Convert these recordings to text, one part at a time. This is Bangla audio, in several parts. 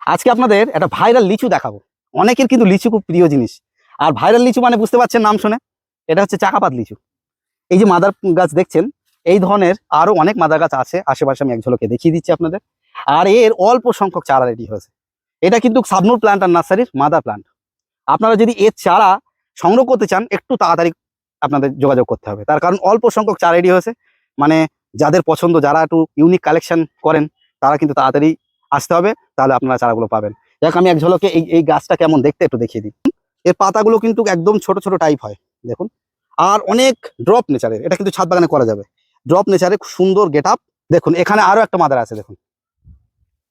আজকে আপনাদের একটা ভাইরাল লিচু দেখাবো। অনেকের কিন্তু লিচু খুব প্রিয় জিনিস। আর ভাইরাল লিচু মানে বুঝতে পারছেন নাম শুনে, এটা হচ্ছে চাকাপাত লিচু। এই যে মাদার গাছ দেখছেন, এই ধরনের আরো অনেক মাদার গাছ আছে আশেপাশে, আমি এক ঝলকে দেখিয়ে দিচ্ছি আপনাদের। আর এর অল্প সংখ্যক চারা রেডি হয়েছে। এটা কিন্তু শাবনূর প্ল্যান্ট আর নার্সারির মাদার প্ল্যান্ট। আপনারা যদি এর চারা সংগ্রহ করতে চান, একটু তাড়াতাড়ি আপনাদের যোগাযোগ করতে হবে। তার কারণ অল্প সংখ্যক চারা রেডি হয়েছে। মানে যাদের পছন্দ, যারা একটু ইউনিক কালেকশন করেন, তারা কিন্তু তাড়াতাড়ি আসতে হবে, তাহলে আপনারা চারাগুলো পাবেন। দেখ, আমি এক ঝলকে এই গাছটা কেমন দেখতে একটু দেখিয়ে দিই। এর পাতাগুলো কিন্তু একদম ছোট ছোট টাইপ হয়, দেখুন। আর অনেক ড্রপ নেচারের, এটা কিন্তু ছাদ বাগানে করা যাবে। ড্রপ নেচারে খুব সুন্দর গেট আপ। দেখুন এখানে আরো একটা মাদার আছে, দেখুন।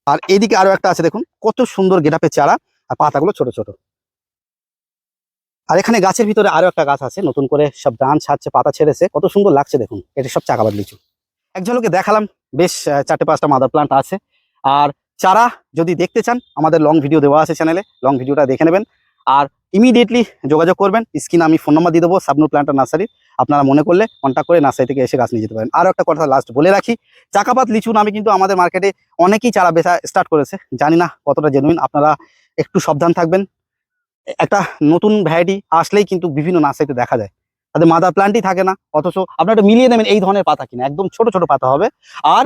আর এইদিকে আরো একটা আছে, দেখুন কত সুন্দর গেট আপের চারা। আর পাতাগুলো ছোট ছোট। আর এখানে গাছের ভিতরে আরো একটা গাছ আছে, নতুন করে সব ডান ছাড়ছে, পাতা ছেড়েছে, কত সুন্দর লাগছে দেখুন। এটা সব চাকাবাদ লিচু। এক ঝলকে দেখালাম, বেশ 4-5টা মাদার প্লান্ট আছে। আর চারা যদি দেখতে চান, আমাদের লং ভিডিও দেওয়া আছে চ্যানেলে, লং ভিডিওটা দেখে নেবেন। আর ইমিডিয়েটলি যোগাযোগ করবেন। স্ক্রিনে আমি ফোন নাম্বার দিয়ে দেবো, শাবনূর প্ল্যান্ট নার্সারি। আপনারা মনে করলে কন্ট্যাক্ট করে নার্সারি থেকে এসে গাছ নিয়ে যেতে পারেন। আরও একটা কথা লাস্ট বলে রাখি, চাকাপাত লিচু নামে কিন্তু আমাদের মার্কেটে অনেকেই চারা বেচা স্টার্ট করেছে। জানি না কতটা জেনুইন, আপনারা একটু সাবধান থাকবেন। একটা নতুন ভ্যারাইটি আসলেই কিন্তু বিভিন্ন নার্সারিতে দেখা যায়, তাদের মাদার প্ল্যান্টই থাকে না। অথচ আপনারা একটা মিলিয়ে নেবেন, এই ধরনের পাতা কিনা একদম ছোট ছোট পাতা হবে। আর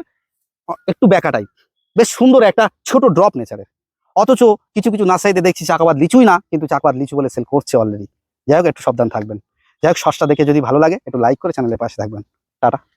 একটু ব্যাকা টাইপ, বেশ সুন্দর একটা ছোট ড্রপ নেচারের। অথচ কিছু কিছু নার্সারিতে দেখছি চাকাবাদ লিচুই না, কিন্তু চাকাবাদ লিচু বলে সেল করছে অলরেডি। যাই হোক, একটু সাবধান থাকবেন। যাই হোক, সস্তা দেখে যদি ভালো লাগে একটু লাইক করে চ্যানেলের পাশে থাকবেন। টাটা।